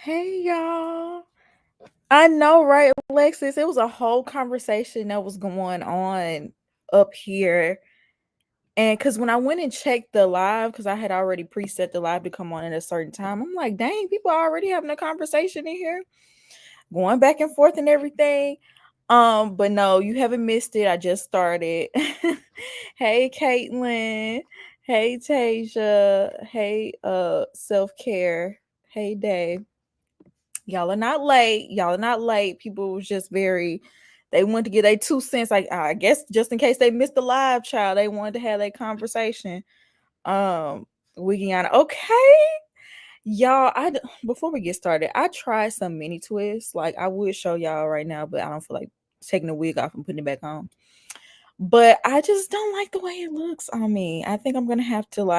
Hey y'all. I know, right, Alexis? It was a whole conversation that was going on up here. And because when I went and checked the live, because I had already preset the live to come on at a certain time, I'm like, dang, people are already having a conversation in here, going back and forth and everything. But no, you haven't missed it. I just started. Hey, Caitlin. Hey, Tasia. Hey, self-care. Hey, Dave. Y'all are not late. Y'all are not late. People was just they wanted to get their 2 cents. Like, I guess just in case they missed the live, child, they wanted to have that conversation. Um, Wigiana. Okay. Y'all, before we get started, I tried some mini twists. Like, I would show y'all right now, but I don't feel like taking the wig off and putting it back on. But I just don't like the way it looks on me. I think I'm gonna have to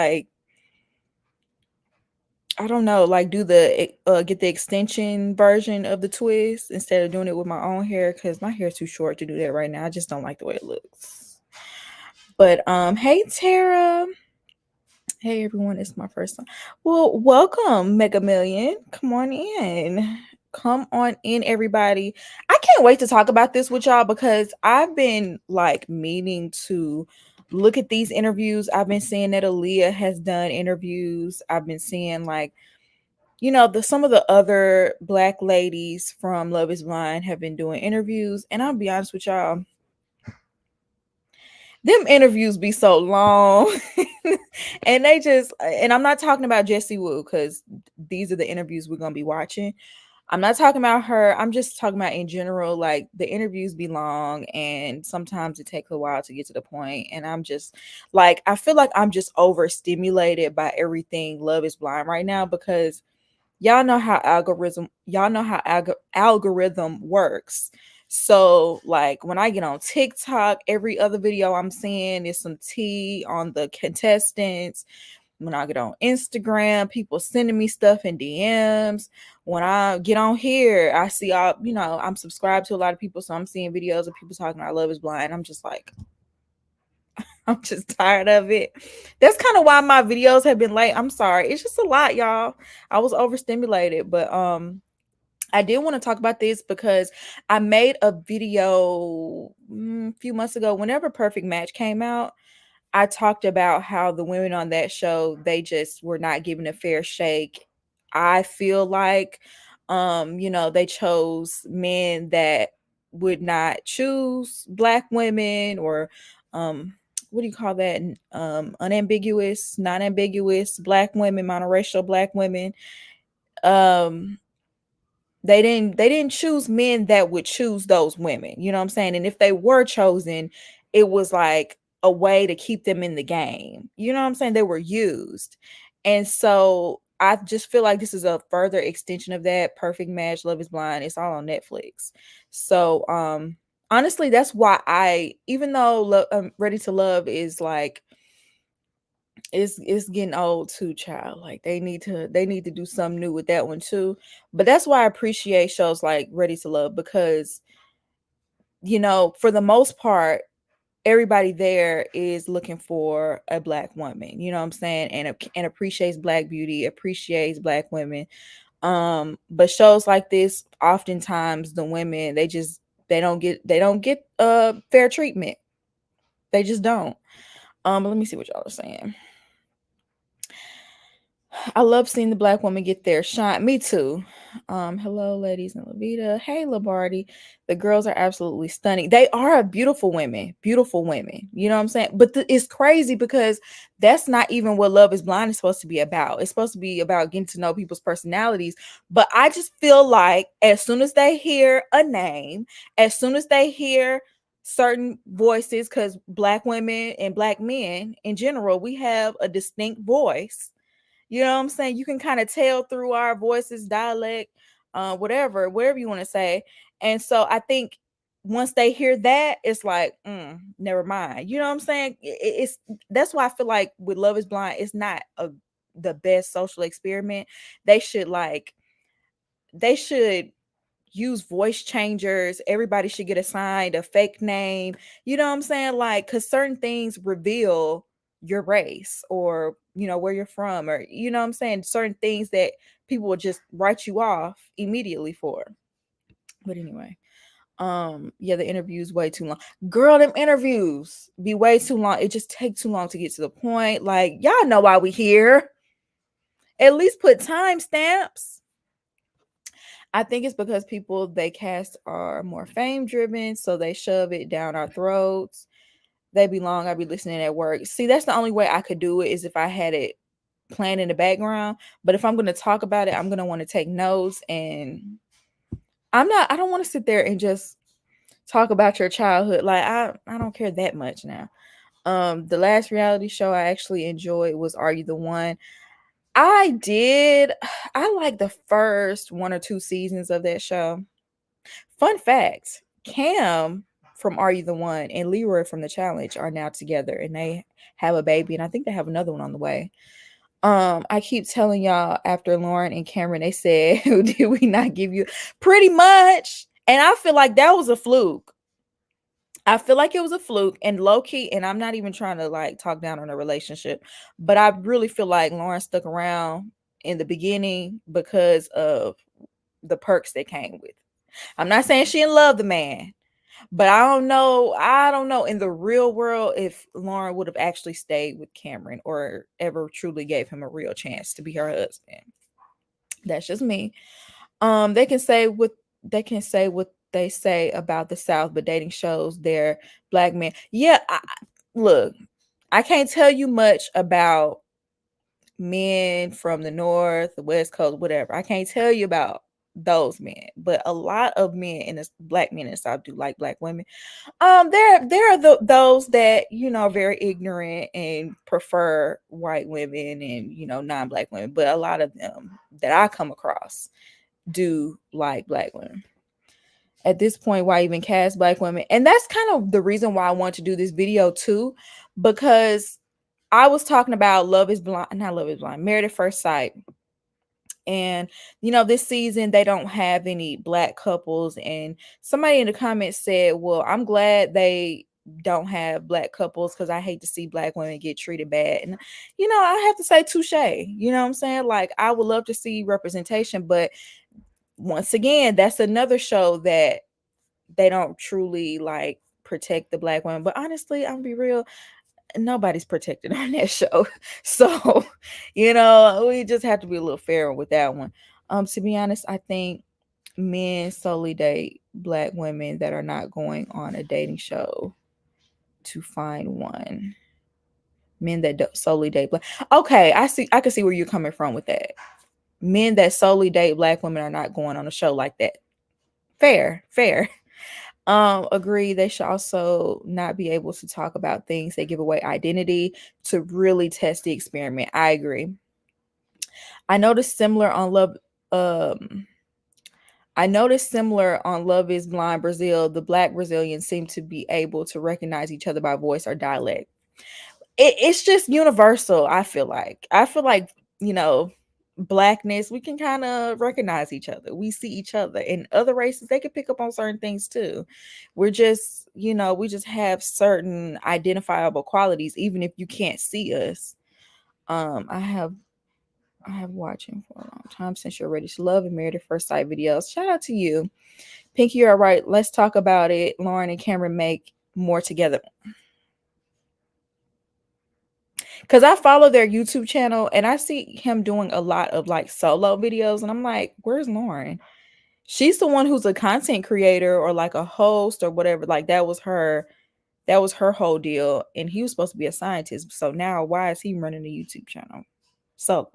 I don't know, like do the get the extension version of the twist instead of doing it with my own hair because my hair is too short to do that right now. I just don't like the way it looks. But hey Tara. Hey everyone, it's my first time. Well, welcome, Mega Million. Come on in. Come on in, everybody. I can't wait to talk about this with y'all because I've been like meaning to look at these interviews. I've been seeing that Aaliyah has done interviews. I've been seeing some of the other black ladies from Love is Blind have been doing interviews, and I'll be honest with y'all, them interviews be so long. And I'm not talking about Jessie Wu because these are the interviews we're gonna be watching. I'm not talking about her. I'm just talking about in general, like the interviews be long and sometimes it takes a while to get to the point. And I'm just like, I feel like I'm just overstimulated by everything Love is Blind right now because y'all know how algorithm works. So like when I get on TikTok, every other video I'm seeing is some tea on the contestants. When I get on Instagram, people sending me stuff in DMs. When I get on here, I see I'm subscribed to a lot of people, so I'm seeing videos of people talking about Love is Blind. I'm just like, I'm just tired of it. That's kind of why my videos have been late. I'm sorry. It's just a lot, y'all. I was overstimulated, but I did want to talk about this because I made a video a few months ago whenever Perfect Match came out. I talked about how the women on that show, they just were not given a fair shake. I feel like they chose men that would not choose black women or what do you call that? Unambiguous, non-ambiguous black women, monoracial black women. Um they didn't choose men that would choose those women. You know what I'm saying? And if they were chosen, it was like a way to keep them in the game. You know what I'm saying? They were used. And so I just feel like this is a further extension of that. Perfect Match, Love is Blind, it's all on Netflix. So honestly, that's why even though Ready to Love is like it's getting old too, child. Like they need to do something new with that one too. But that's why I appreciate shows like Ready to Love because for the most part, everybody there is looking for a black woman, you know what I'm saying, and appreciates black beauty, appreciates black women. But shows like this, oftentimes the women, they don't get fair treatment. They just don't. But let me see what y'all are saying. I love seeing the black woman get their shine. Me too. Hello, ladies and Levita. Hey, Labardi. The girls are absolutely stunning. They are beautiful women. Beautiful women. You know what I'm saying? But it's crazy because that's not even what Love is Blind is supposed to be about. It's supposed to be about getting to know people's personalities. But I just feel like as soon as they hear a name, as soon as they hear certain voices, because black women and black men in general, we have a distinct voice. You know what I'm saying? You can kind of tell through our voices, dialect, whatever you want to say. And so I think once they hear that, it's like, never mind. You know what I'm saying? That's why I feel like with Love is Blind, it's not the best social experiment. They should use voice changers. Everybody should get assigned a fake name. You know what I'm saying? Like, because certain things reveal your race or where you're from, or you know what I'm saying, certain things that people will just write you off immediately for. But anyway, yeah, the interview's way too long. Girl, them interviews be way too long. It just take too long to get to the point. Like, y'all know why we here. At least put timestamps. I think it's because people they cast are more fame driven, so they shove it down our throats. They be long, I be listening at work. See, that's the only way I could do it is if I had it planned in the background. But if I'm going to talk about it, I'm going to want to take notes, and I don't want to sit there and just talk about your childhood. Like I don't care that much now. The last reality show I actually enjoyed was Are You the One? I like the first 1 or 2 seasons of that show. Fun fact, Cam from Are You the One and Leroy from The Challenge are now together, and they have a baby, and I think they have another one on the way. I keep telling y'all, after Lauren and Cameron, they said, did we not give you pretty much? And I feel like that was a fluke. I feel like it was a fluke and low key, and I'm not even trying to like talk down on a relationship, but I really feel like Lauren stuck around in the beginning because of the perks that came with. I'm not saying she didn't love the man, but I don't know in the real world if Lauren would have actually stayed with Cameron or ever truly gave him a real chance to be her husband. That's just me. They can say what they say about the South, but dating shows their black men. Yeah, look, I can't tell you much about men from the North, the West Coast, whatever. I can't tell you about those men, but a lot of men in this black men in the South do like black women. There are those that are very ignorant and prefer white women and non-black women, but a lot of them that I come across do like black women. At this point, why even cast black women? And that's kind of the reason why I want to do this video too, because I was talking about Married at First Sight. And this season they don't have any black couples, and somebody in the comments said, well, I'm glad they don't have black couples because I hate to see black women get treated bad. And I have to say touche. You know what I'm saying? Like, I would love to see representation, but once again, that's another show that they don't truly like protect the black women. But honestly, I'm gonna be real, nobody's protected on that show. So, we just have to be a little fair with that one. To be honest, I think men solely date black women that are not going on a dating show to find one. Men that solely date black. Okay, I can see where you're coming from with that. Men that solely date black women are not going on a show like that. Fair. Agree. They should also not be able to talk about things that give away identity to really test the experiment. I agree. I noticed similar on Love is Blind Brazil. The black Brazilians seem to be able to recognize each other by voice or dialect. It's just universal. I feel like blackness, we can kind of recognize each other. We see each other. In other races, they can pick up on certain things too. We're just we just have certain identifiable qualities even if you can't see us. I have watching for a long time since you're ready to love and Married at First Sight videos. Shout out to you. Pinky, you're all right. Let's talk about it. Lauren and Cameron make more together. Because I follow their YouTube channel and I see him doing a lot of like solo videos. And I'm like, where's Lauren? She's the one who's a content creator or like a host or whatever. Like that was her whole deal. And he was supposed to be a scientist. So now why is he running a YouTube channel? Solo.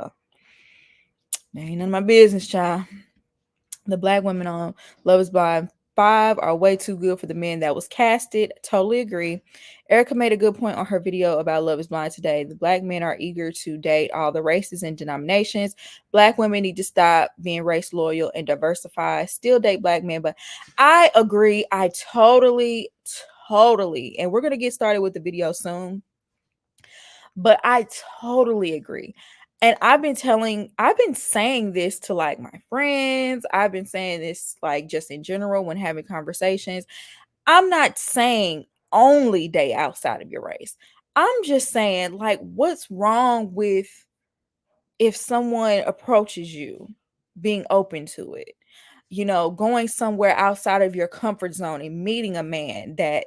That ain't none of my business, child. The black women on Love is Blind 5 are way too good for the men that was casted. Totally agree. Erica made a good point on her video about Love is Blind today. The black men are eager to date all the races and denominations. Black women need to stop being race loyal and diversify. Still date black men, but I agree. I totally, and we're going to get started with the video soon. But I totally agree. And I've been saying this to like my friends. I've been saying this like just in general when having conversations. I'm not saying only date outside of your race. I'm just saying, like, what's wrong with if someone approaches you, being open to it, going somewhere outside of your comfort zone and meeting a man that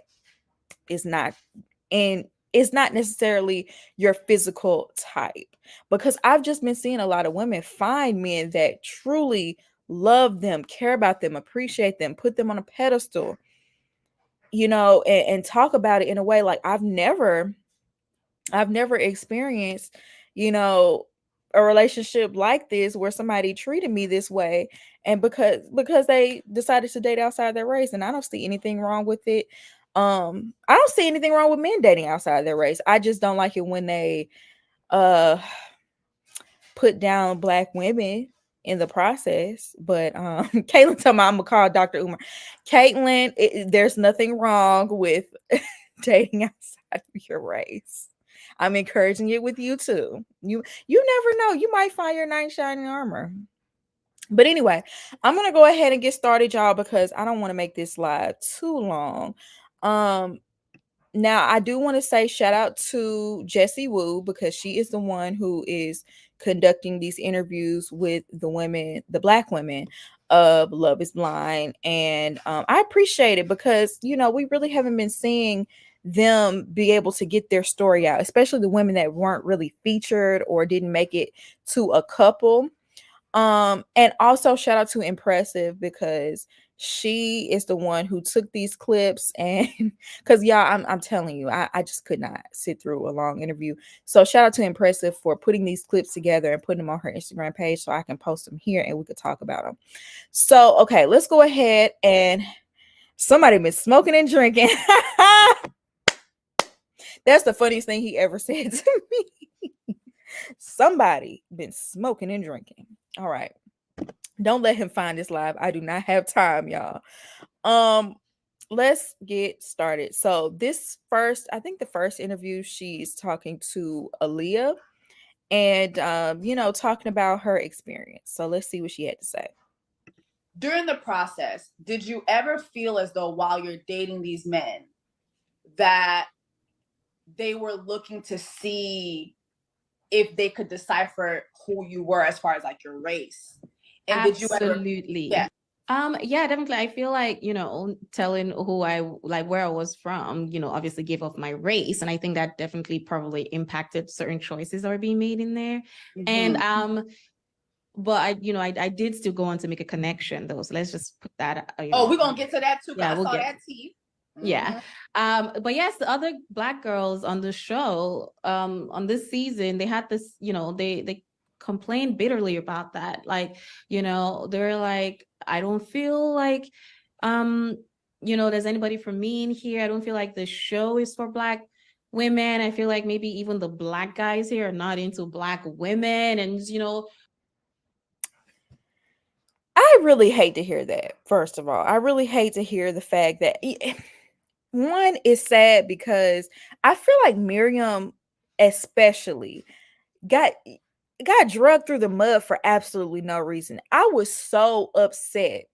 is not and it's not necessarily your physical type, because I've just been seeing a lot of women find men that truly love them, care about them, appreciate them, put them on a pedestal, and talk about it in a way like I've never experienced, you know, a relationship like this where somebody treated me this way, and because they decided to date outside their race, and I don't see anything wrong with it. I don't see anything wrong with men dating outside their race. I just don't like it when they uh put down black women in the process. But Caitlin told me I'm gonna call Dr. Umar. Caitlin, there's nothing wrong with dating outside of your race. I'm encouraging it with you too. You never know. You might find your knight in shining armor. But anyway, I'm gonna go ahead and get started, y'all, because I don't want to make this live too long. Now I do want to say shout out to Jessie Woo, because she is the one who is conducting these interviews with the women, the black women of Love is Blind. And I appreciate it, because we really haven't been seeing them be able to get their story out, especially the women that weren't really featured or didn't make it to a couple. And also shout out to Impressive, because she is the one who took these clips, and because y'all, I'm telling you, I just could not sit through a long interview. So shout out to Impressive for putting these clips together and putting them on her Instagram page so I can post them here and we could talk about them. So okay, let's go ahead. And somebody been smoking and drinking. That's the funniest thing he ever said to me. Somebody been smoking and drinking. All right. Don't let him find this live. I do not have time, y'all. Let's get started. So I think the first interview, she's talking to Aaliyah and talking about her experience. So let's see what she had to say. During the process, did you ever feel as though while you're dating these men that they were looking to see if they could decipher who you were as far as like your race? And absolutely. Yeah. Yeah, definitely. I feel like, telling who I like, where I was from, obviously gave off my race. And I think that definitely probably impacted certain choices that were being made in there. Mm-hmm. And but I did still go on to make a connection though. So let's just put that. We're gonna get to that too. Yeah, I saw that tea. Yeah. But yes, the other Black girls on the show, on this season, they had this, they complained bitterly about that. Like, they're like, I don't feel like, there's anybody for me in here. I don't feel like the show is for Black women. I feel like maybe even the Black guys here are not into Black women. And, I really hate to hear that. First of all, I really hate to hear the fact that one is sad, because I feel like Miriam especially got dragged through the mud for absolutely no reason. I was so upset.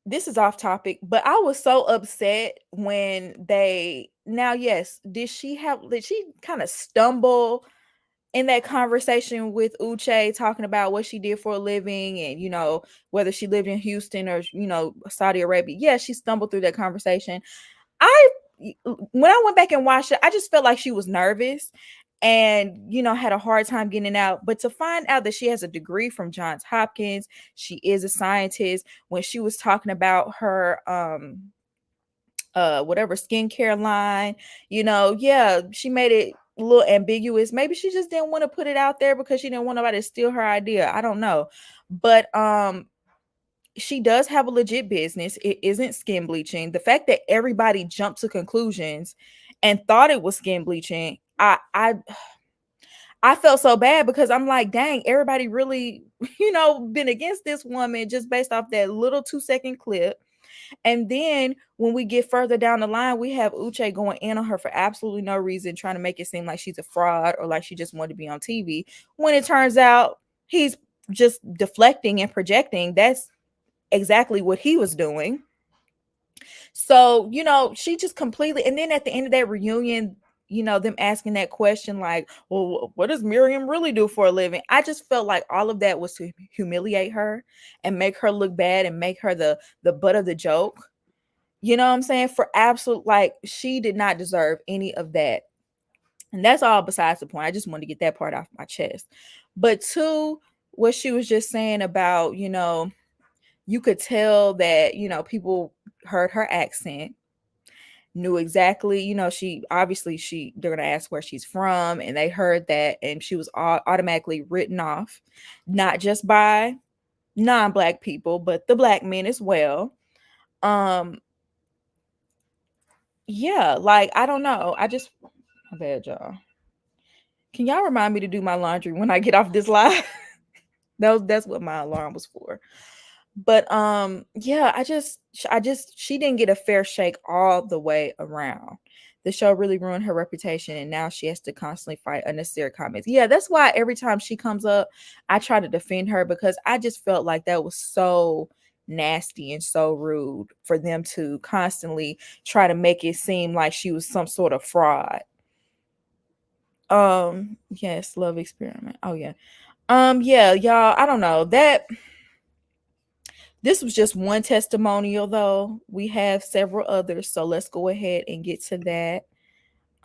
This is off topic, but I was so upset when yes, did she kind of stumble in that conversation with Uche, talking about what she did for a living and, whether she lived in Houston or, Saudi Arabia? Yeah, she stumbled through that conversation. When I went back and watched it, I just felt like she was nervous and, had a hard time getting it out. But to find out that she has a degree from Johns Hopkins, she is a scientist. When she was talking about her, whatever skincare line, yeah, she made it a little ambiguous. Maybe she just didn't want to put it out there because she didn't want nobody to steal her idea. I don't know. But she does have a legit business. It isn't skin bleaching. The fact that everybody jumped to conclusions and thought it was skin bleaching, I felt so bad, because I'm like, dang, everybody really, been against this woman just based off that little 2-second clip. And then when we get further down the line, we have Uche going in on her for absolutely no reason, trying to make it seem like she's a fraud or like she just wanted to be on TV, when it turns out he's just deflecting and projecting. That's exactly what he was doing. So, she just completely, and then at the end of that reunion, you know, them asking that question like, well, what does Miriam really do for a living? I just felt like all of that was to humiliate her and make her look bad and make her the butt of the joke. You know what I'm saying? For absolute, like, she did not deserve any of that. And that's all besides the point. I just wanted to get that part off my chest. But two, what she was just saying about, you know, you could tell that, you know, people heard her accent, knew exactly, you know, she obviously they're gonna ask where she's from, and they heard that, and she was automatically written off, not just by non-black people, but the black men as well. Yeah, like, I don't know. My bad, y'all. Can y'all remind me to do my laundry when I get off this live? That's what my alarm was for. But yeah, she didn't get a fair shake all the way around. The show really ruined her reputation, and now she has to constantly fight unnecessary comments. Yeah, that's why every time she comes up, I try to defend her, because I just felt like that was so nasty and so rude for them to constantly try to make it seem like she was some sort of fraud. Yes, love experiment. Oh yeah. Yeah, y'all, I don't know. This was just one testimonial, though. We have several others, so let's go ahead and get to that.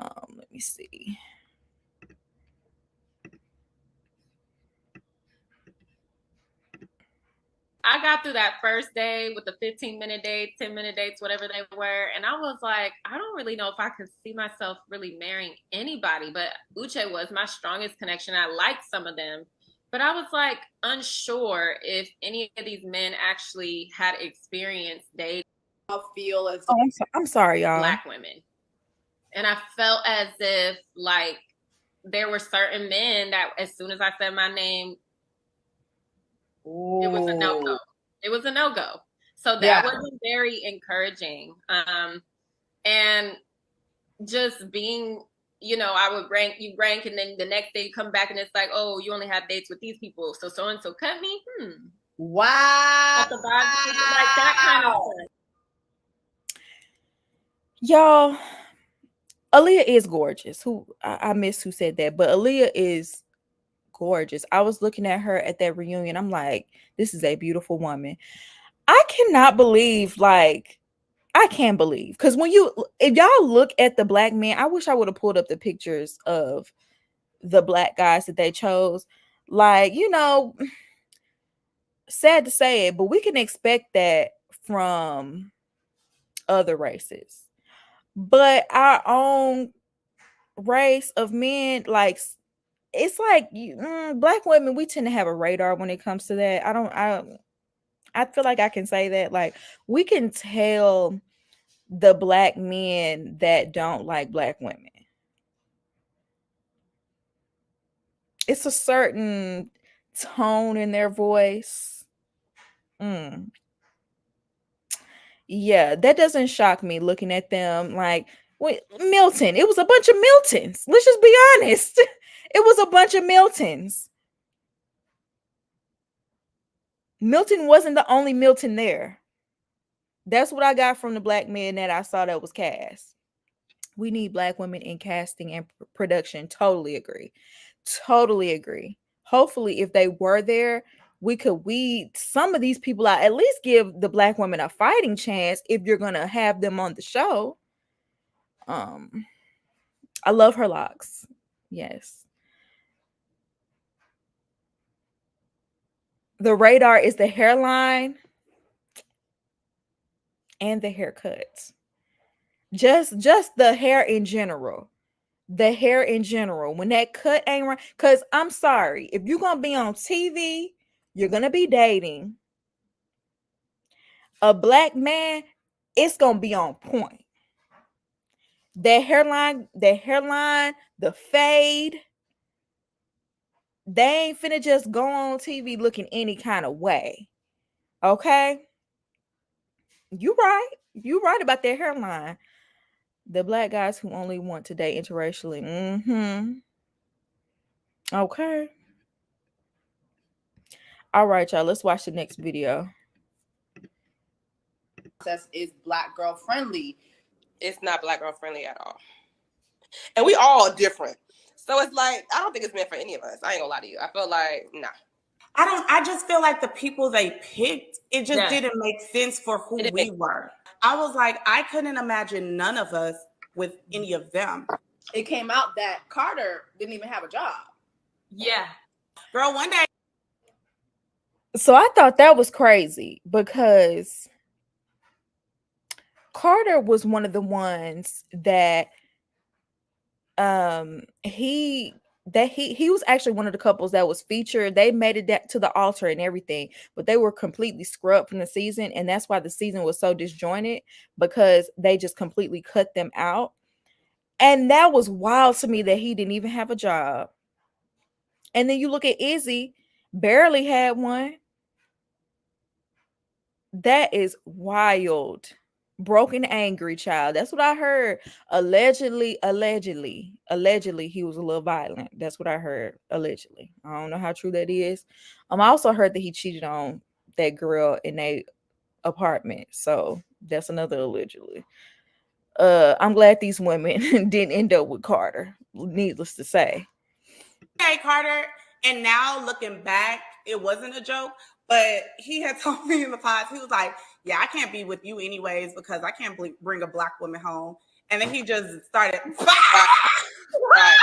Let me see. I got through that first day with the 15-minute dates, 10-minute dates, whatever they were. And I was like, I don't really know if I could see myself really marrying anybody. But Uche was my strongest connection. I liked some of them. But I was like unsure if any of these men actually had experience dating. I feel as I'm sorry, y'all. Black women. And I felt as if like there were certain men that as soon as I said my name, it was a no-go. It was a no-go. So that wasn't very encouraging. And just being, you know, I would rank, and then the next day you come back and it's like, oh, you only have dates with these people. So so-and-so cut me. Wow. Like that kind of stuff. Y'all, Aaliyah is gorgeous. I miss who said that, but Aaliyah is gorgeous. I was looking at her at that reunion. I'm like, this is a beautiful woman. I cannot believe, like, I can't believe, because if y'all look at the black men, I wish I would have pulled up the pictures of the black guys that they chose. Like, you know, sad to say it, but we can expect that from other races. But our own race of men, like, it's like black women, we tend to have a radar when it comes to that. I feel like I can say that, like, we can tell the black men that don't like black women. It's a certain tone in their voice. Yeah, that doesn't shock me looking at them. Like, wait, Milton, it was a bunch of Miltons. Let's just be honest. It was a bunch of Miltons. Milton wasn't the only Milton there. That's what I got from the black men that I saw that was cast. We need black women in casting and production. Totally agree. Totally agree. Hopefully, if they were there, we could weed some of these people out. At least give the black women a fighting chance if you're gonna have them on the show. I love her locks. Yes. The radar is the hairline and the haircuts. Just the hair in general. The hair in general. When that cut ain't right, because I'm sorry, if you're gonna be on TV, you're gonna be dating a black man, it's gonna be on point. That hairline, the fade, they ain't finna just go on TV looking any kind of way. Okay? You right about that hairline. The black guys who only want to date interracially. Okay. All right, y'all. Let's watch the next video. Is black girl friendly. It's not black girl friendly at all. And we all different. So it's like, I don't think it's meant for any of us. I ain't gonna lie to you. I feel like, nah. I just feel like the people they picked, it just didn't make sense for who we were. I was like, I couldn't imagine none of us with any of them. It came out that Carter didn't even have a job. Yeah. Girl, one day. So I thought that was crazy because Carter was one of the ones that he was actually one of the couples that was featured. They made it to the altar and everything, but they were completely scrubbed from the season, and that's why the season was so disjointed, because they just completely cut them out. And that was wild to me that he didn't even have a job. And then you look at Izzy, barely had one. That is wild. Broken angry child. That's what I heard. Allegedly he was a little violent. That's what I heard. Allegedly. I don't know how true that is. I also heard that he cheated on that girl in a apartment. So that's another allegedly. I'm glad these women didn't end up with Carter, needless to say. Okay, Carter, and now looking back, it wasn't a joke, but he had told me in the past, he was like, yeah, I can't be with you anyways because I can't bring a Black woman home. And then he just started. Right.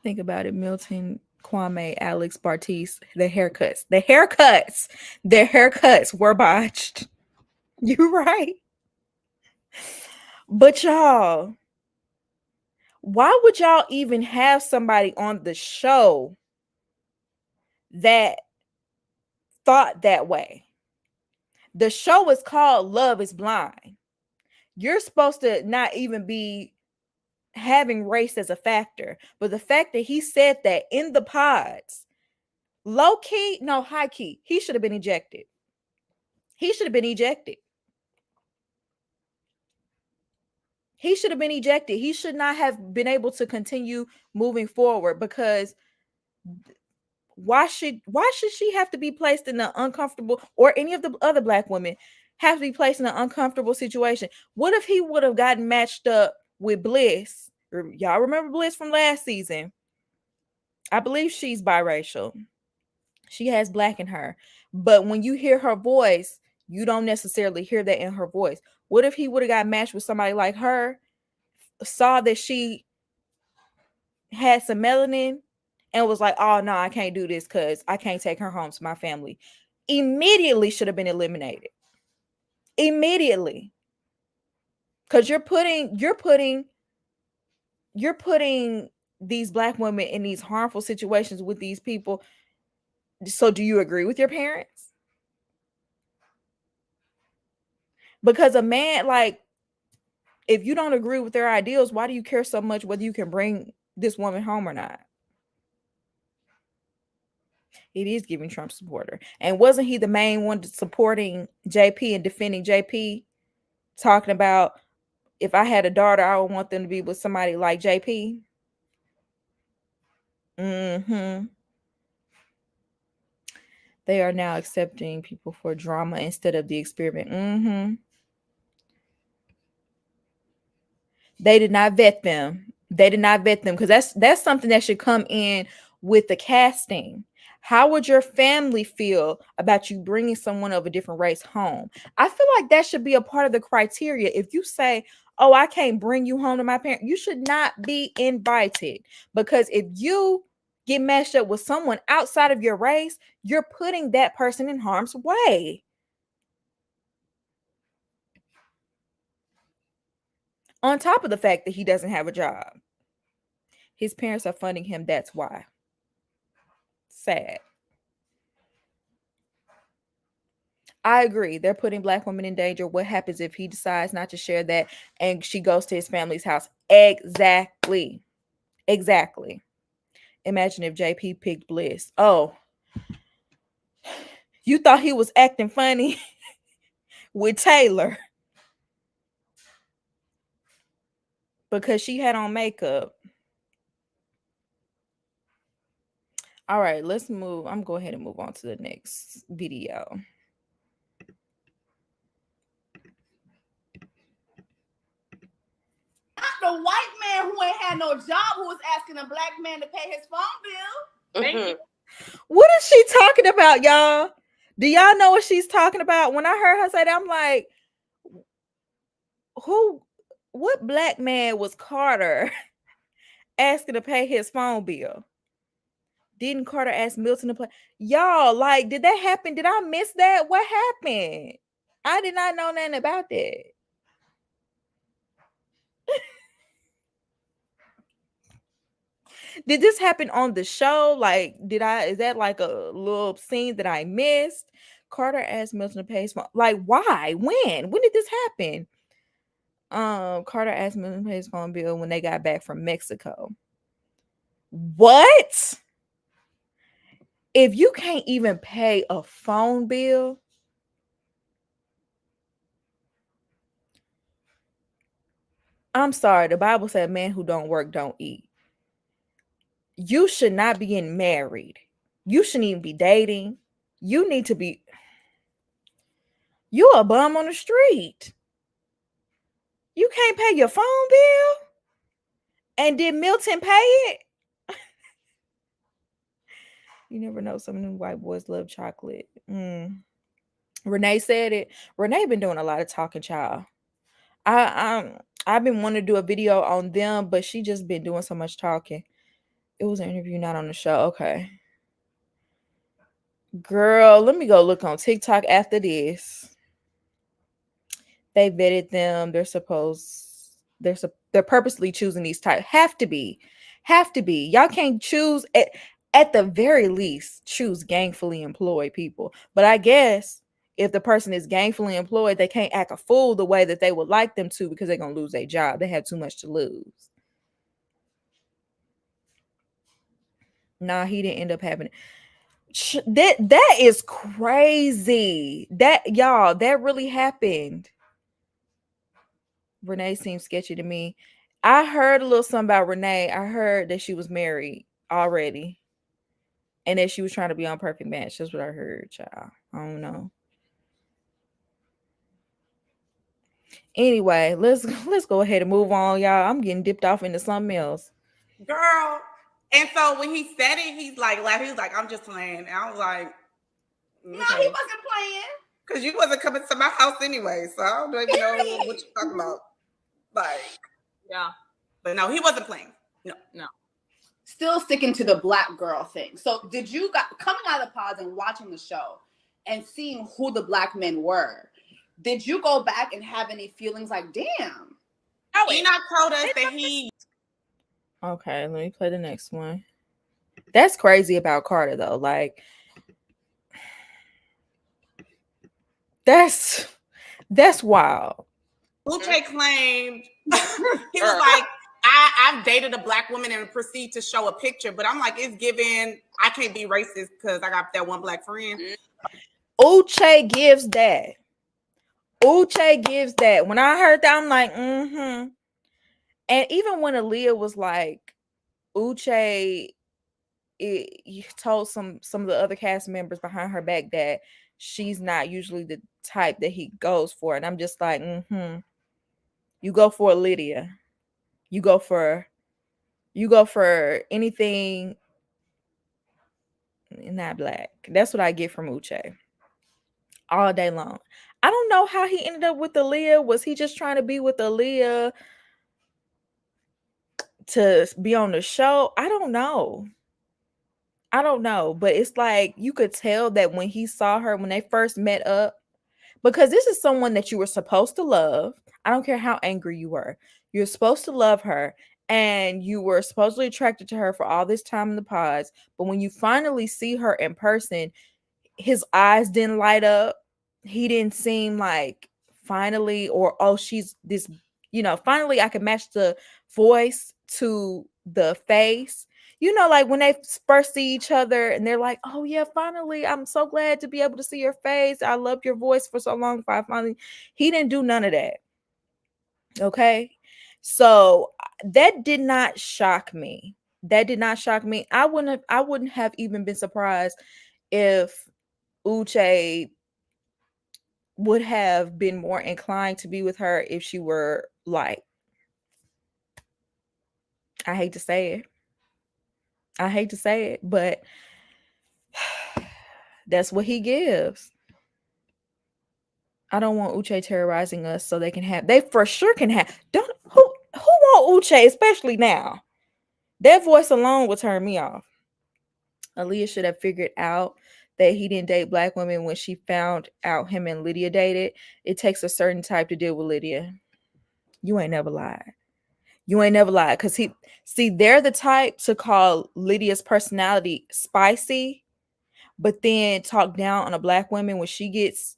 Think about it, Milton, Kwame, Alex, Bartiz, the haircuts were botched. You're right. But y'all, why would y'all even have somebody on the show that thought that way? The show is called Love is Blind. You're supposed to not even be having race as a factor, but the fact that he said that in the pods, low key, no, high key, he should have been ejected. He should have been ejected. He should have been ejected. He should not have been able to continue moving forward, because why should she have to be placed in an uncomfortable, or any of the other Black women have to be placed in an uncomfortable situation? What if he would have gotten matched up with Bliss? Y'all remember Bliss from last season? I believe she's biracial. She has Black in her. But when you hear her voice, you don't necessarily hear that in her voice. What if he would have got matched with somebody like her, saw that she had some melanin, and was like, oh, no, I can't do this because I can't take her home to my family? Immediately should have been eliminated. Immediately. Because you're putting these Black women in these harmful situations with these people. So do you agree with your parents? Because a man, like, if you don't agree with their ideals, why do you care so much whether you can bring this woman home or not? It is giving Trump supporter. And wasn't he the main one supporting JP and defending JP, talking about, if I had a daughter, I would want them to be with somebody like JP? Mm-hmm. They are now accepting people for drama instead of the experiment. Mm-hmm. They did not vet them. Because that's something that should come in with the casting. How would your family feel about you bringing someone of a different race home? I feel like that should be a part of the criteria. If you say, oh, I can't bring you home to my parents, you should not be invited. Because if you get matched up with someone outside of your race, you're putting that person in harm's way. On top of the fact that he doesn't have a job. His parents are funding him, that's why. Sad. I agree. They're putting Black women in danger. What happens if he decides not to share that and she goes to his family's house? Exactly. Imagine if JP picked Bliss. Oh, you thought he was acting funny with Taylor because she had on makeup. All right, let's move. I'm go ahead and move on to the next video. Not the white man who ain't had no job who was asking a black man to pay his phone bill. Thank Mhm. you. What is she talking about, y'all? Do y'all know what she's talking about? When I heard her say that, I'm like, what black man was Carter asking to pay his phone bill? Didn't Carter ask Milton to play? Y'all, like, did that happen? Did I miss that? What happened? I did not know nothing about that. Did this happen on the show? Like, is that like a little scene that I missed? Carter asked Milton to pay his phone. Like, why? When? When did this happen? Carter asked Milton to pay his phone bill when they got back from Mexico. What? If you can't even pay a phone bill, I'm sorry. The Bible said, "Man who don't work don't eat." You should not be getting married. You shouldn't even be dating. You need to be. You a bum on the street. You can't pay your phone bill? And did Milton pay it? You never know. Some of them white boys love chocolate. Renee said it. Renee been doing a lot of talking, child. I've been wanting to do a video on them, but she just been doing so much talking. It was an interview, not on the show. Okay. Girl, let me go look on TikTok after this. They vetted them. They're purposely choosing these types. Have to be. Y'all can't choose at the very least choose gainfully employed people. But I guess if the person is gainfully employed, they can't act a fool the way that they would like them to because they're gonna lose their job. They have too much to lose. Nah, he didn't end up having it. That is crazy. That y'all, that really happened. Renee seems sketchy to me. I heard a little something about Renee. I heard that she was married already. And that she was trying to be on Perfect Match. That's what I heard, child. I don't know. Anyway, let's go ahead and move on, y'all. I'm getting dipped off into something else. Girl. And so when he said it, he's like, laughing. He was like, I'm just playing. And I was like, No, he wasn't playing. Because you wasn't coming to my house anyway. So I don't even know what you're talking about. Like, Yeah. But no, he wasn't playing. No. Still sticking to the black girl thing. So did you coming out of the pods and watching the show and seeing who the black men were, did you go back and have any feelings like, damn? Oh, Enoch told us that he... Okay, let me play the next one. That's crazy about Carter, though. Like, that's wild. Uche claimed he was like, I've dated a black woman and proceed to show a picture, but I'm like, it's given I can't be racist because I got that one black friend. Uche gives that. When I heard that, I'm like, And even when Aaliyah was like, Uche told some of the other cast members behind her back that she's not usually the type that he goes for. And I'm just like, You go for Aaliyah. You go for anything not black. That's what I get from Uche all day long. I don't know how he ended up with Aaliyah. Was he just trying to be with Aaliyah to be on the show? I don't know. But it's like you could tell that when he saw her, when they first met up, because this is someone that you were supposed to love. I don't care how angry you were. You're supposed to love her. And you were supposedly attracted to her for all this time in the pods. But when you finally see her in person, his eyes didn't light up. He didn't seem like finally, or she's this, finally I can match the voice to the face. Like when they first see each other and they're like, oh yeah, finally, I'm so glad to be able to see your face. I loved your voice for so long. He didn't do none of that. Okay. So that did not shock me. That did not shock me. I wouldn't have even been surprised if Uche would have been more inclined to be with her if she were like, I hate to say it. I hate to say it, but that's what he gives. I don't want Uche terrorizing us so they for sure can have, don't, who want Uche, especially now? That voice alone would turn me off. Aaliyah should have figured out that he didn't date black women when she found out him and Lydia dated. It takes a certain type to deal with Lydia. You ain't never lied. You ain't never lied. Cause they're the type to call Lydia's personality spicy, but then talk down on a black woman when she gets,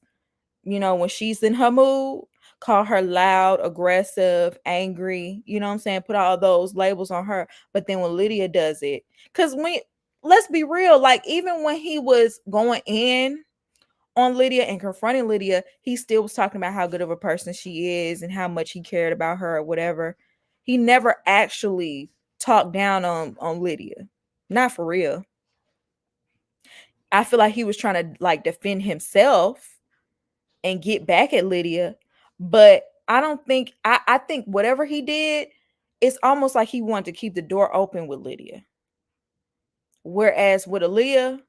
when she's in her mood, call her loud, aggressive, angry, you know what I'm saying? Put all those labels on her. But then when Lydia does it, because let's be real, like even when he was going in on Lydia and confronting Lydia, he still was talking about how good of a person she is and how much he cared about her or whatever. He never actually talked down on Lydia. Not for real. I feel like he was trying to like defend himself and get back at Lydia, but I think whatever he did, it's almost like he wanted to keep the door open with Lydia. Whereas with Aaliyah,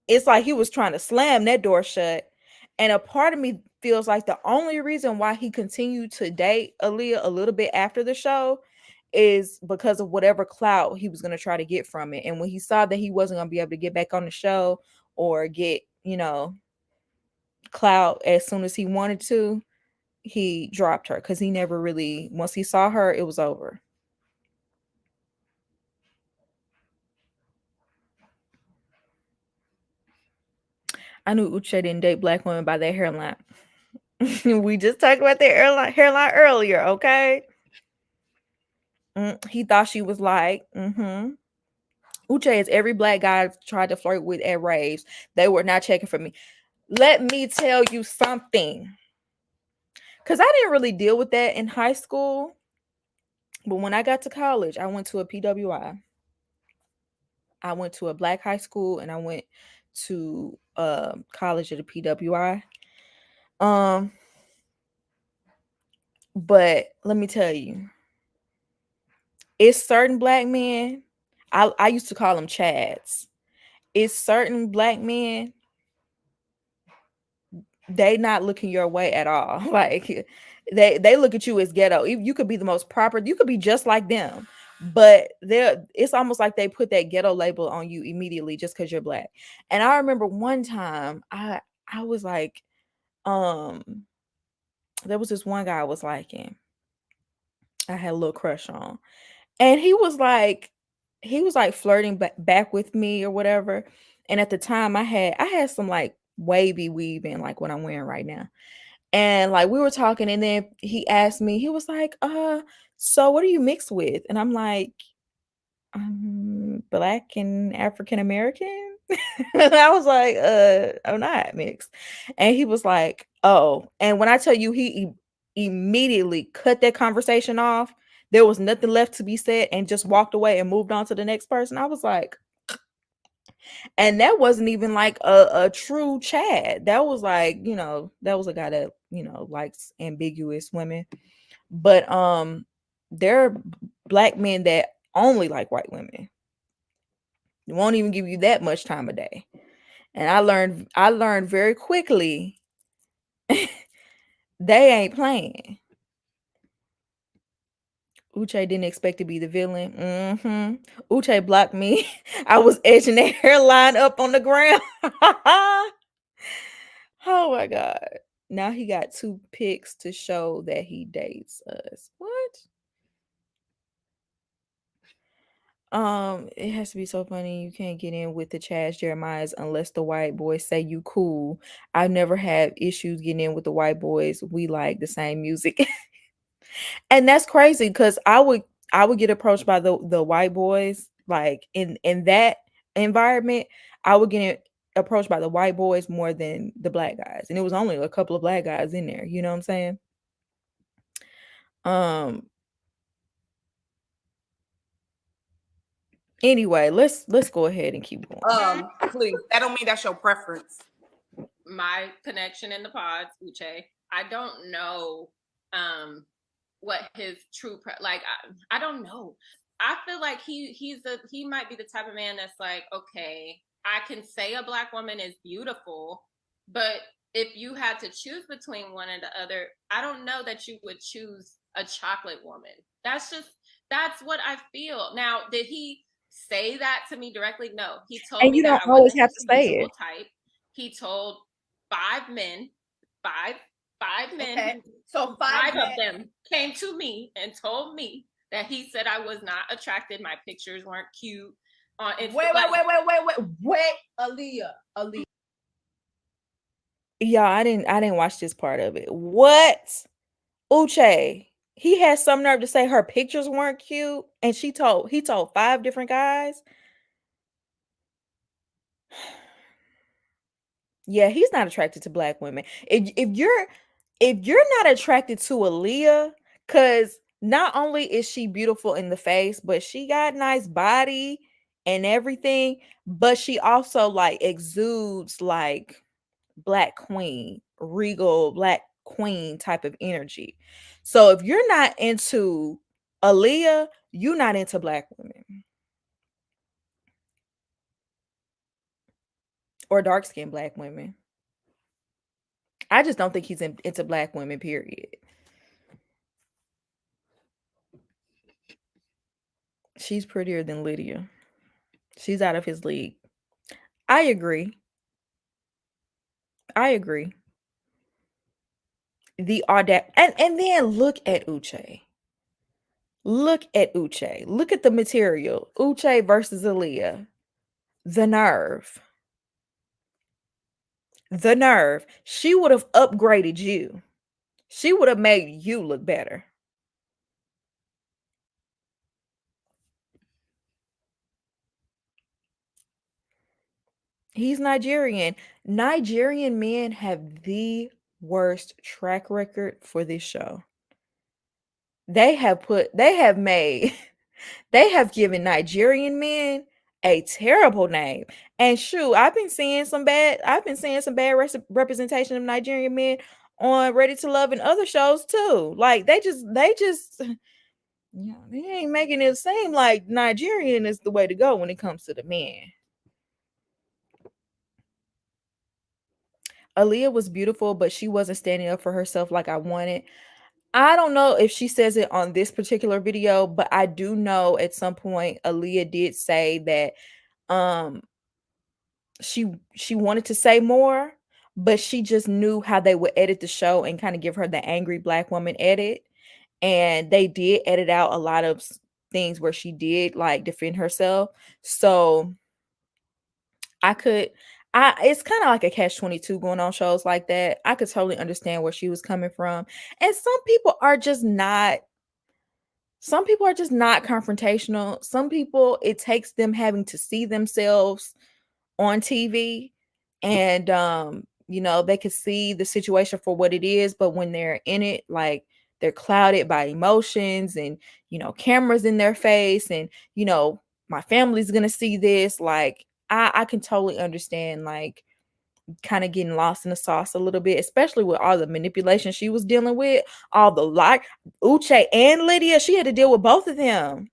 it's like he was trying to slam that door shut. And a part of me feels like the only reason why he continued to date Aaliyah a little bit after the show is because of whatever clout he was going to try to get from it. And when he saw that he wasn't going to be able to get back on the show or get, clout as soon as he wanted to, he dropped her because he never really, once he saw her, it was over. I knew Uche didn't date black women by their hairline. We just talked about their hairline earlier, okay? He thought she was like, Uche is every black guy I've tried to flirt with at raves. They were not checking for me. Let me tell you something. Because I didn't really deal with that in high school. But when I got to college, I went to a PWI. I went to a black high school and I went to college at a PWI. But let me tell you, it's certain black men. I used to call them Chads. It's certain black men, they not looking your way at all. Like they look at you as ghetto. You could be the most proper, you could be just like them, but it's almost like they put that ghetto label on you immediately just because you're black. And I remember one time I was like, there was this one guy I was liking. I had a little crush on. And he was like flirting back with me or whatever. And at the time I had some like wavy weave in like what I'm wearing right now. And like we were talking and then he asked me, he was like, so what are you mixed with? And I'm like, Black and African American. And I was like, I'm not mixed. And he was like, oh. And when I tell you, he immediately cut that conversation off. There was nothing left to be said and just walked away and moved on to the next person. I was like, and that wasn't even like a true Chad. That was like, that was a guy that, likes ambiguous women. But there are black men that only like white women. They won't even give you that much time of day. And I learned very quickly they ain't playing. Uche didn't expect to be the villain. Uche blocked me. I was edging that hairline up on the ground. Oh my God. Now he got 2 pics to show that he dates us. What? It has to be so funny. You can't get in with the Chaz Jeremiahs unless the white boys say you cool. I've never had issues getting in with the white boys. We like the same music. And that's crazy because I would get approached by the white boys like in that environment. I would get approached by the white boys more than the black guys, and it was only a couple of black guys in there. You know what I'm saying? Anyway, let's go ahead and keep going. Please. That don't mean that's your preference. My connection in the pods, Uche, I don't know what his true I don't know. I feel like he might be the type of man that's like, okay, I can say a Black woman is beautiful, but if you had to choose between one and the other, I don't know that you would choose a chocolate woman. That's what I feel. Now, did he say that to me directly? No. He told And me you that don't I always wasn't have his to say usual it. type. He told 5 men, five men. Okay. So five of them came to me and told me that he said I was not attracted. My pictures weren't cute. Wait, Aaliyah. Yeah, I didn't watch this part of it. What? Uche, he had some nerve to say her pictures weren't cute, and he told 5 different guys. Yeah, he's not attracted to Black women. If you're not attracted to Aaliyah, because not only is she beautiful in the face, but she got nice body and everything, but she also like exudes like Black queen, regal Black queen type of energy. So if you're not into Aaliyah, you're not into Black women or dark-skinned Black women. I just don't think he's into Black women, period. She's prettier than Lydia. She's out of his league. I agree. The audacity. And then look at Uche. Look at the material. Uche versus Aaliyah. The nerve. She would have upgraded you. She would have made you look better. He's Nigerian. Nigerian men have the worst track record for this show. They have given Nigerian men a terrible name. And shoot, I've been seeing some bad representation of Nigerian men on Ready to Love and other shows too. Like they just yeah, they ain't making it seem like Nigerian is the way to go when it comes to the men. Aaliyah was beautiful, but she wasn't standing up for herself like I wanted. I don't know if she says it on this particular video, but I do know at some point Aaliyah did say that she wanted to say more, but she just knew how they would edit the show and kind of give her the angry Black woman edit. And they did edit out a lot of things where she did like defend herself. So it's kind of like a catch-22 going on shows like that. I could totally understand where she was coming from. And some people are just not confrontational. Some people, it takes them having to see themselves on TV and they can see the situation for what it is, but when they're in it, like they're clouded by emotions and cameras in their face and my family's gonna see this. Like I can totally understand like kind of getting lost in the sauce a little bit, especially with all the manipulation she was dealing with, all the Uche and Lydia, she had to deal with both of them.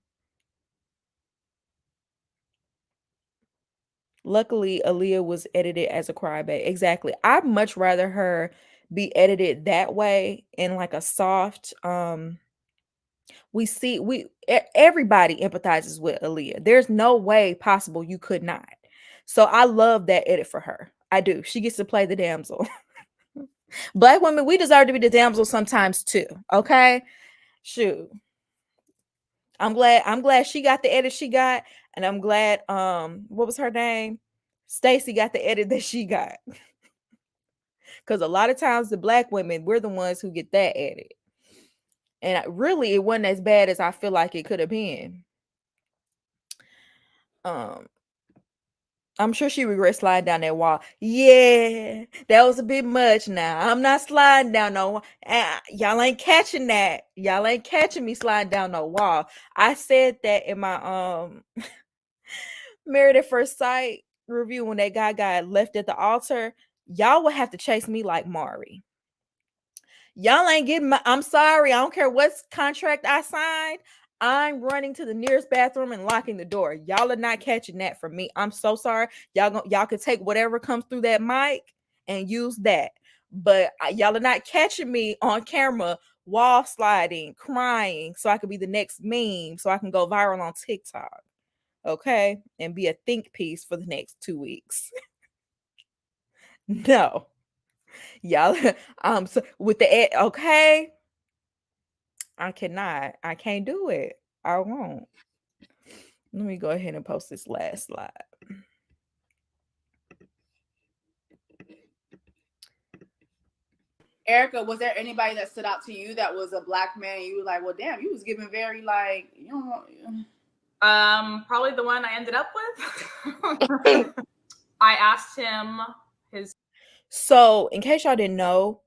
Luckily, Aaliyah was edited as a crybaby. Exactly. I'd much rather her be edited that way in like a soft everybody empathizes with Aaliyah. There's no way possible you could not. So I love that edit for her. I do. She gets to play the damsel. Black women, we deserve to be the damsel sometimes too. Okay? Shoot. I'm glad she got the edit she got, and I'm glad what was her name? Stacy got the edit that she got. Because a lot of times the Black women, we're the ones who get that edit. And really it wasn't as bad as I feel like it could have been. I'm sure she regrets sliding down that wall. Yeah, that was a bit much now. I'm not sliding down no wall. Y'all ain't catching that. Y'all ain't catching me sliding down no wall. I said that in my Married at First Sight review when that guy got left at the altar, y'all would have to chase me like Mari. Y'all ain't getting my, I'm sorry, I don't care what contract I signed. I'm running to the nearest bathroom and locking the door. Y'all are not catching that from me. I'm so sorry. Y'all can take whatever comes through that mic and use that. But y'all are not catching me on camera wall sliding, crying, so I could be the next meme, so I can go viral on TikTok. Okay? And be a think piece for the next 2 weeks. No. Y'all so with the okay. I cannot. I can't do it. I won't. Let me go ahead and post this last slide. Erica, was there anybody that stood out to you that was a black man? You were like, well, damn, you was giving very like, you know. Probably the one I ended up with. I asked him his. So, in case y'all didn't know,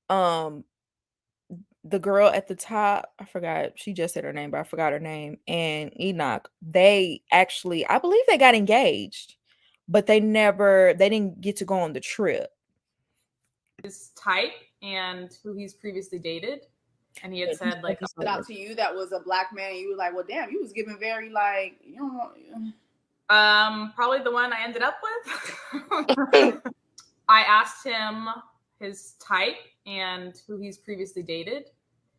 the girl at the top, I forgot, she just said her name, but I forgot her name, and Enoch, they actually, I believe they got engaged, but they didn't get to go on the trip. His type and who he's previously dated. And he had said, like, stood out to you that was a black man. You were like, well, damn, you was giving very like, you know. Probably the one I ended up with. I asked him his type and who he's previously dated.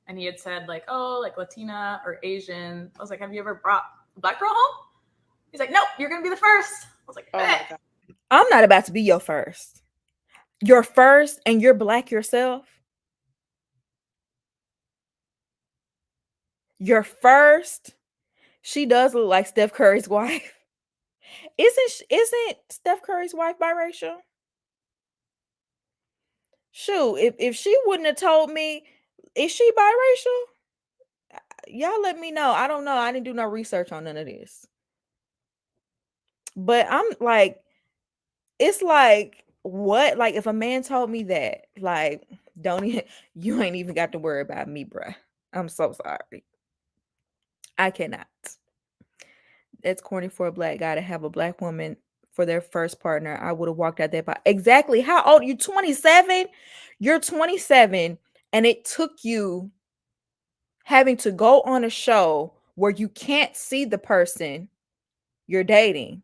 And he had said, like, oh, like Latina or Asian. I was like, have you ever brought a black girl home? He's like, nope, you're going to be the first. I was like, oh my God. I'm not about to be your first. You're first and you're black yourself. You're first. She does look like Steph Curry's wife. Isn't Steph Curry's wife biracial? Shoot, if she wouldn't have told me, is she biracial? Y'all let me know. I don't know. I didn't do no research on none of this. But I'm like, it's like, what? Like, if a man told me that, like, don't even, you ain't even got to worry about me, bruh. I'm so sorry. I cannot. It's corny for a black guy to have a black woman for their first partner. I would have walked out there. Exactly. How old are you? 27? You're 27, and it took you having to go on a show where you can't see the person you're dating.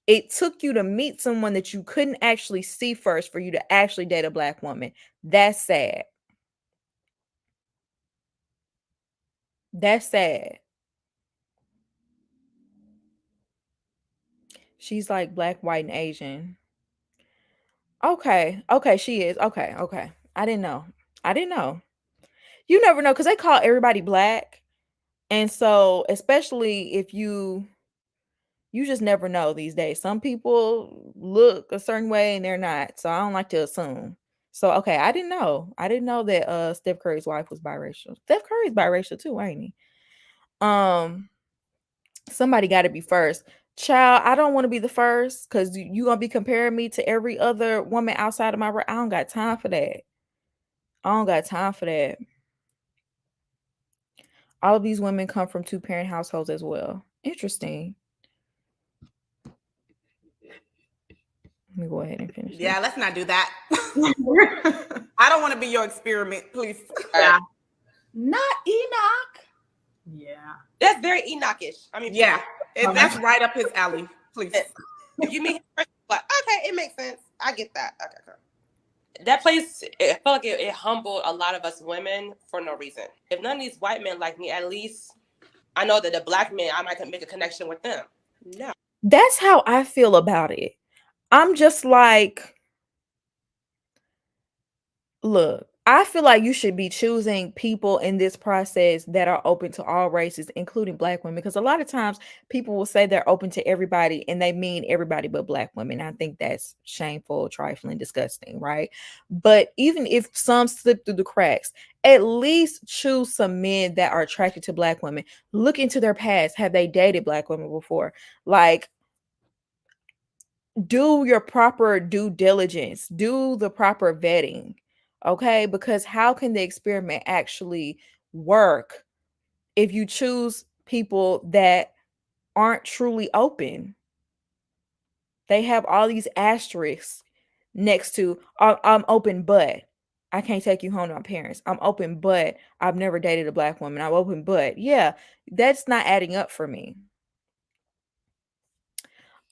It took you to meet someone that you couldn't actually see first for you to actually date a black woman. That's sad. That's sad. She's like black, white, and Asian. Okay. Okay, she is. Okay. Okay. I didn't know. You never know, because they call everybody black. And so, especially if you just never know these days. Some people look a certain way and they're not. So I don't like to assume. So okay, I didn't know. I didn't know that Steph Curry's wife was biracial. Steph Curry's biracial too, ain't he? Somebody got to be first. Child, I don't want to be the first because you gonna be comparing me to every other woman outside of my I don't got time for that. All of these women come from 2-parent households as well. Interesting. Let me go ahead and finish. Yeah, let's not do that. I don't want to be your experiment, please. yeah. Not Enoch. Yeah. That's very Enochish. I mean, Yeah, that's right up his alley, please. If you meet him first, like, okay, it makes sense. I get that. Okay. That place, I feel like it humbled a lot of us women for no reason. If none of these white men like me, at least I know that the black men, I might make a connection with them. No. That's how I feel about it. I'm just like, look, I feel like you should be choosing people in this process that are open to all races, including black women, because a lot of times people will say they're open to everybody and they mean everybody but black women. I think that's shameful, trifling, disgusting, right? But even if some slip through the cracks, at least choose some men that are attracted to black women. Look into their past. Have they dated black women before? Like, do your proper due diligence, do the proper vetting. Okay, because how can the experiment actually work if you choose people that aren't truly open? They have all these asterisks next to I'm open, but I can't take you home to my parents. I'm open, but I've never dated a black woman. I'm open, but yeah, that's not adding up for me.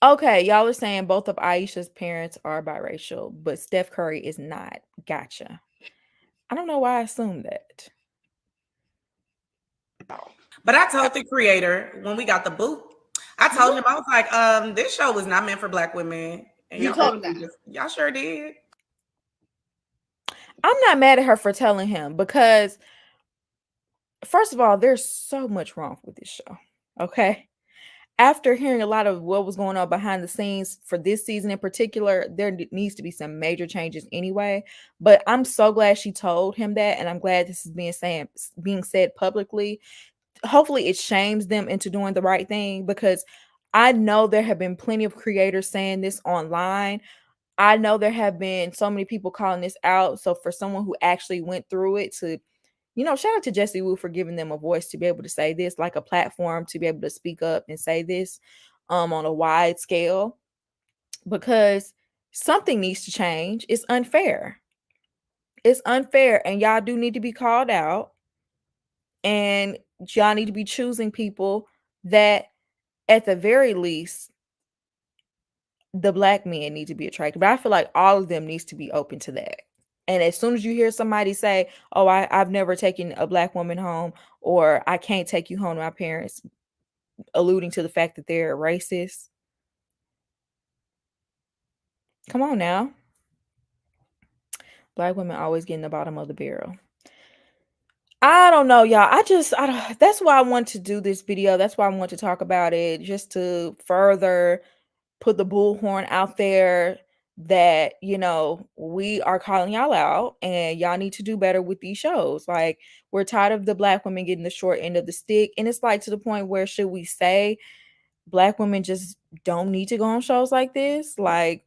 Okay, y'all are saying both of Aisha's parents are biracial, but Steph Curry is not. Gotcha. I don't know why I assumed that. But I told the creator when we got the boot, I told him, I was like, this show was not meant for black women. And You told him that. Y'all sure did. I'm not mad at her for telling him because, first of all, there's so much wrong with this show. Okay. After hearing a lot of what was going on behind the scenes for this season in particular, there needs to be some major changes anyway. But I'm so glad she told him that, and I'm glad this is being said publicly. Hopefully it shames them into doing the right thing, because I know there have been plenty of creators saying this online. I know there have been so many people calling this out. So for someone who actually went through it to, shout out to Jesse Wu for giving them a voice to be able to say this, like a platform to be able to speak up and say this on a wide scale, because something needs to change. It's unfair. It's unfair, and y'all do need to be called out, and y'all need to be choosing people that, at the very least, the black men need to be attracted. But I feel like all of them needs to be open to that. And as soon as you hear somebody say, oh, I've never taken a black woman home, or I can't take you home to my parents, alluding to the fact that they're racist. Come on now. Black women always get in the bottom of the barrel. I don't know, y'all. That's why I want to do this video. That's why I want to talk about it, just to further put the bullhorn out there that, we are calling y'all out, and y'all need to do better with these shows. Like, we're tired of the black women getting the short end of the stick. And it's like, to the point where, should we say black women just don't need to go on shows like this? Like,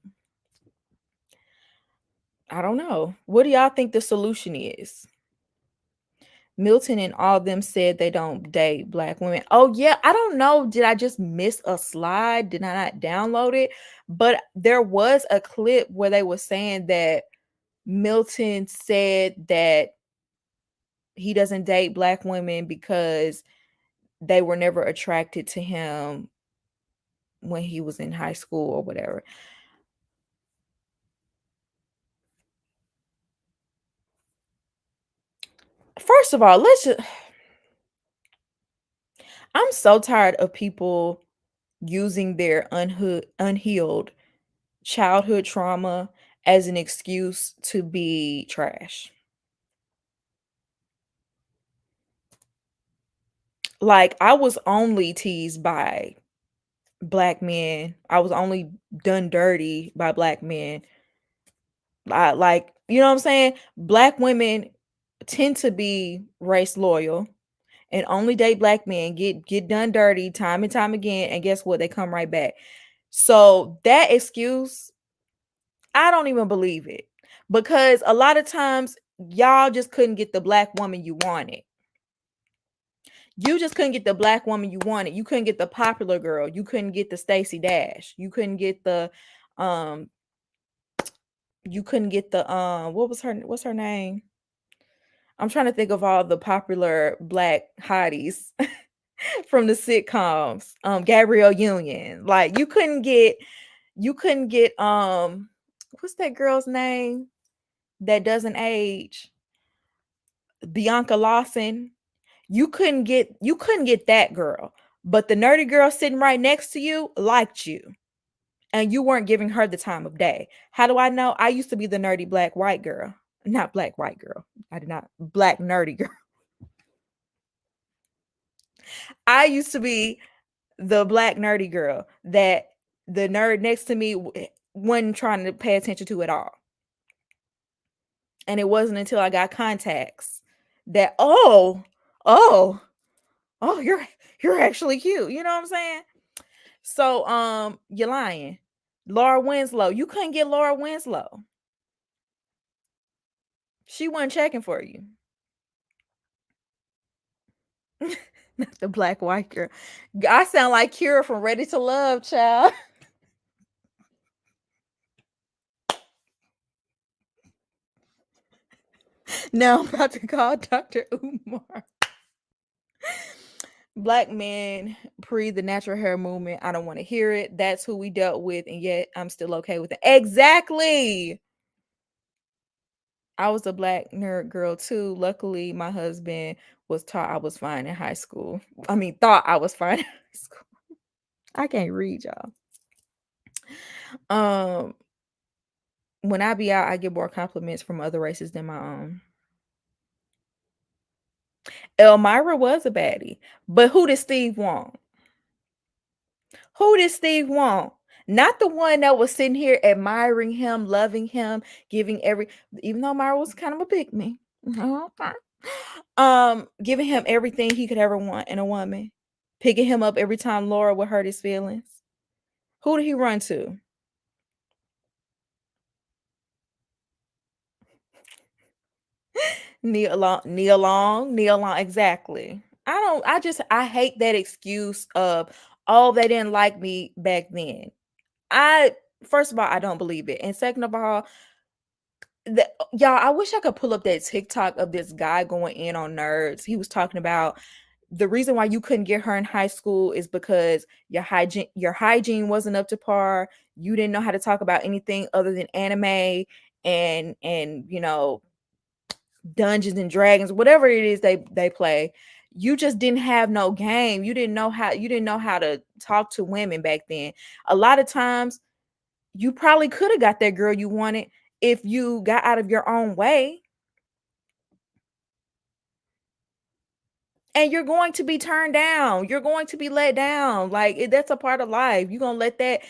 I don't know. What do y'all think the solution is? Milton and all of them said they don't date black women. Oh, yeah. I don't know. Did I just miss a slide? Did I not download it? But there was a clip where they were saying that Milton said that he doesn't date black women because they were never attracted to him when he was in high school or whatever. First of all, I'm so tired of people using their unhealed childhood trauma as an excuse to be trash. Like, I was only teased by black men. I was only done dirty by black men. Like, you know what I'm saying? Black women tend to be race loyal and only date black men, get done dirty time and time again, and guess what? They come right back. So that excuse, I don't even believe it, because a lot of times y'all just couldn't get the black woman you wanted. You just couldn't get the black woman you wanted. You couldn't get the popular girl. You couldn't get the Stacey Dash. You couldn't get the what's her name? I'm trying to think of all the popular black hotties from the sitcoms. Gabrielle Union. Like, you couldn't get what's that girl's name that doesn't age? Bianca Lawson. You couldn't get that girl. But the nerdy girl sitting right next to you liked you, and you weren't giving her the time of day. How do I know? I used to be the nerdy black white girl. Not black white girl. I did not. Black nerdy girl. I used to be the black nerdy girl that the nerd next to me wasn't trying to pay attention to at all. And it wasn't until I got contacts that, oh, you're actually cute. You know what I'm saying? So you're lying. Laura Winslow. You couldn't get Laura Winslow. She wasn't checking for you. Not the black white girl. I sound like Kira from Ready to Love, child. Now I'm about to call Dr. Umar. Black men pre the natural hair movement. I don't want to hear it. That's who we dealt with, and yet I'm still okay with it. Exactly. I was a black nerd girl too. Luckily, my husband was taught I was fine in high school. I mean, thought I was fine in high school. I can't read, y'all. When I be out, I get more compliments from other races than my own. Elmira was a baddie, but who did Steve want? Who did Steve want? Not the one that was sitting here admiring him, loving him, giving even though Myra was kind of a pick me. Giving him everything he could ever want in a woman, picking him up every time Laura would hurt his feelings. Who did he run to? Nia Long, exactly. I hate that excuse of, oh, they didn't like me back then. First of all, I don't believe it. And second of all, y'all, I wish I could pull up that TikTok of this guy going in on nerds. He was talking about the reason why you couldn't get her in high school is because your hygiene wasn't up to par. You didn't know how to talk about anything other than anime and Dungeons and Dragons, whatever it is they play. You just didn't have no game. You didn't know how to talk to women back then. A lot of times you probably could have got that girl you wanted if you got out of your own way. And you're going to be turned down. You're going to be let down. Like, that's a part of life. You're gonna let that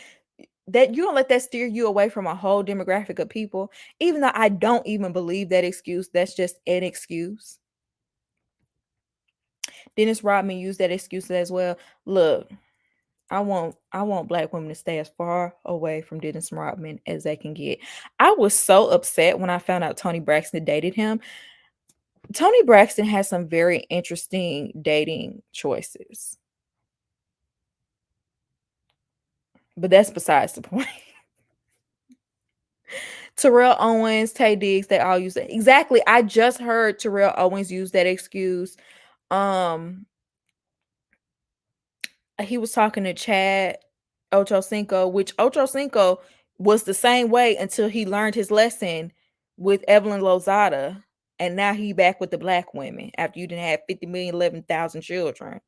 steer you away from a whole demographic of people. Even though I don't even believe that excuse, that's just an excuse. Dennis Rodman used that excuse as well. Look, I want black women to stay as far away from Dennis Rodman as they can get. I was so upset when I found out Toni Braxton dated him. Toni Braxton has some very interesting dating choices. But that's besides the point. Terrell Owens, Tay Diggs, they all use it. Exactly. I just heard Terrell Owens use that excuse. He was talking to Chad Ochocinco, which Ochocinco was the same way until he learned his lesson with Evelyn Lozada. And now he back with the black women after you didn't have 50 million, 11,000 children.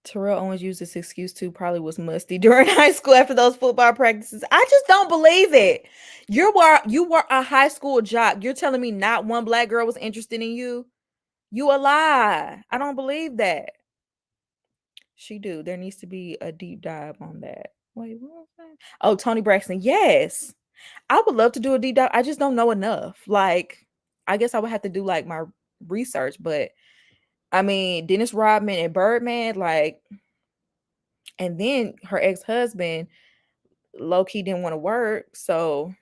Terrell Owens used this excuse too, probably was musty during high school after those football practices. I just don't believe it. You were a high school jock. You're telling me not one black girl was interested in you? You a lie. I don't believe that. She do. There needs to be a deep dive on that. Wait, what was that? Oh, Toni Braxton. Yes. I would love to do a deep dive. I just don't know enough. Like, I guess I would have to do like my research, but I mean, Dennis Rodman and Birdman, like, and then her ex-husband low-key didn't want to work. So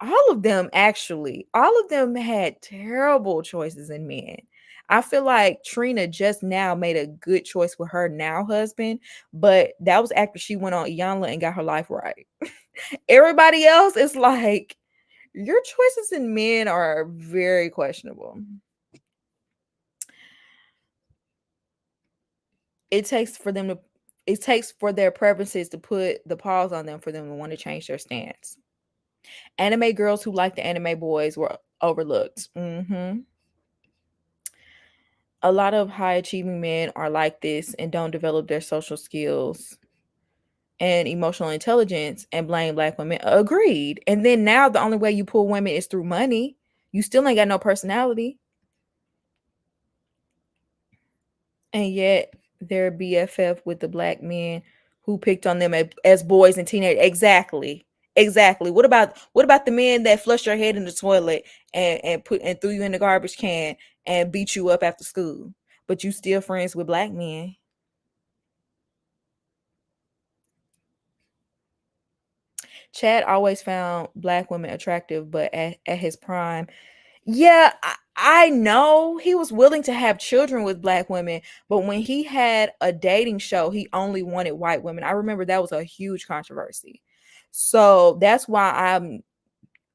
all of them had terrible choices in men. I feel like Trina just now made a good choice with her now husband, but that was after she went on Iyanla and got her life right. Everybody else is like, your choices in men are very questionable. It takes for their preferences to put the pause on them for them to want to change their stance. Anime girls who like the anime boys were overlooked. A lot of high achieving men are like this and don't develop their social skills and emotional intelligence and blame black women. Agreed. And then now the only way you pull women is through money. You still ain't got no personality. And yet they're BFF with the black men who picked on them as boys and teenagers. Exactly. What about the men that flushed your head in the toilet and threw you in the garbage can and beat you up after school? But you still friends with black men. Chad always found black women attractive, but at his prime, yeah, I know he was willing to have children with black women, but when he had a dating show, he only wanted white women. I remember that was a huge controversy. So that's why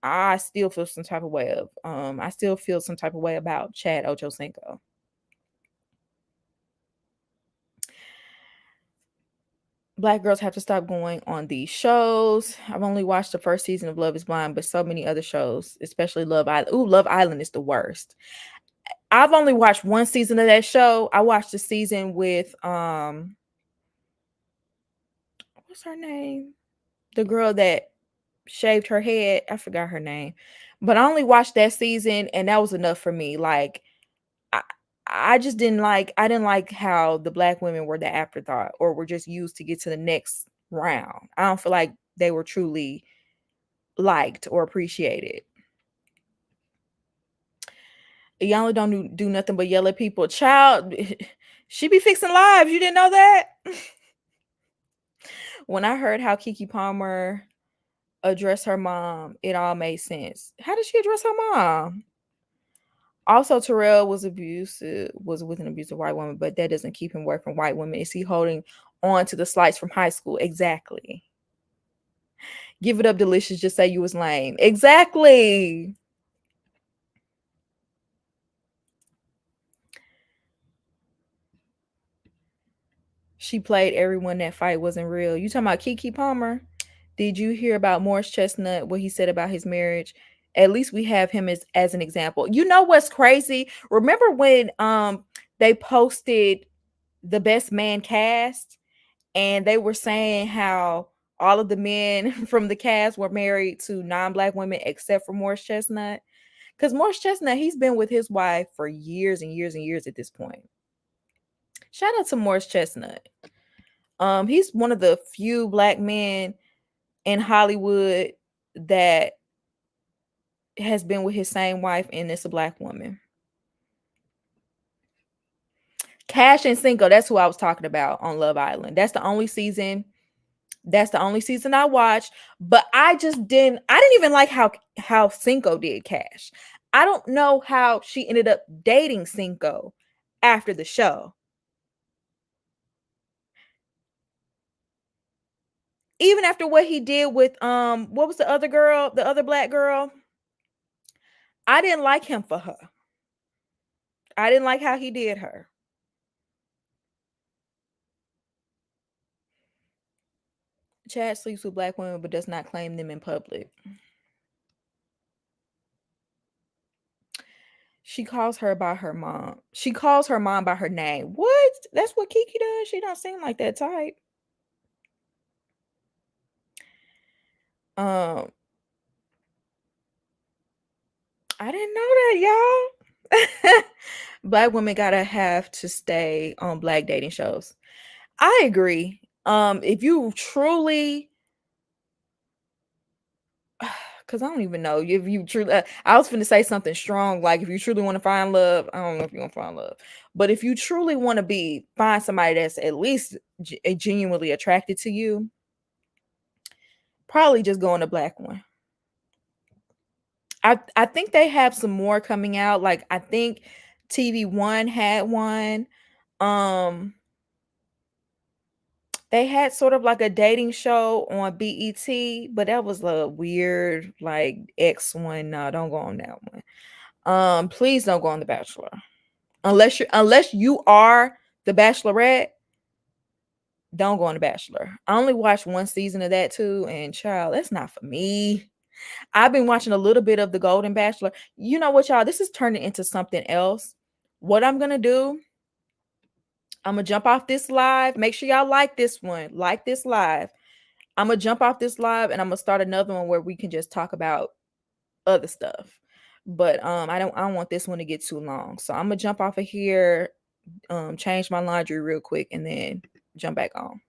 I still feel some type of way of I still feel some type of way about Chad Ochocinco. Black girls have to stop going on these shows. I've only watched the first season of Love is Blind, but so many other shows, especially Love Island. Ooh, Love Island is the worst. I've only watched one season of that show. I watched the season with what's her name? The girl that shaved her head. I forgot her name. But I only watched that season and that was enough for me. Like I just didn't like how the black women were the afterthought or were just used to get to the next round. I don't feel like they were truly liked or appreciated. Y'all don't do nothing but yell at people. Child, she be fixing lives. You didn't know that? When I heard how Keke Palmer addressed her mom, it all made sense. How did she address her mom? Also, Terrell was with an abusive white woman, but that doesn't keep him away from white women. Is he holding on to the slights from high school? Exactly. Give it up, Delicious. Just say you was lame. Exactly. She played everyone. That fight wasn't real. You talking about Keke Palmer? Did you hear about Morris Chestnut, what he said about his marriage? At least we have him as an example. You know what's crazy? Remember when they posted the best man cast and they were saying how all of the men from the cast were married to non-black women except for Morris Chestnut? Because Morris Chestnut, he's been with his wife for years and years and years at this point. Shout out to Morris Chestnut. He's one of the few black men in Hollywood that has been with his same wife, and it's a black woman. Cash and Cinco, that's who I was talking about on Love Island. That's the only season I watched, but I didn't even like how Cinco did Cash. I don't know how she ended up dating Cinco after the show. Even after what he did with what was the other girl, the other black girl? I didn't like him for her. I didn't like how he did her. Chad sleeps with black women but does not claim them in public. She calls her by her mom. She calls her mom by her name. What? That's what Keke does? She don't seem like that type. I didn't know that, y'all. Black women gotta have to stay on black dating shows. I agree. If you truly, because I don't even know if you truly. I was finna say something strong, like if you truly want to find love. I don't know if you want to find love, but if you truly want to find somebody that's at least genuinely attracted to you, probably just go on a black one. I think they have some more coming out. Like I think TV One had one. They had sort of like a dating show on BET, but that was a weird like X one. No, don't go on that one. Please don't go on The Bachelor. Unless you are the Bachelorette, don't go on The Bachelor. I only watched one season of that too, and child, that's not for me. I've been watching a little bit of The Golden Bachelor. You know what, y'all? This is turning into something else. What I'm gonna do, I'm gonna jump off this live. Make sure y'all like this one. Like this live. I'm gonna jump off this live and I'm gonna start another one where we can just talk about other stuff. But I don't want this one to get too long. So I'm gonna jump off of here, change my laundry real quick, and then jump back on.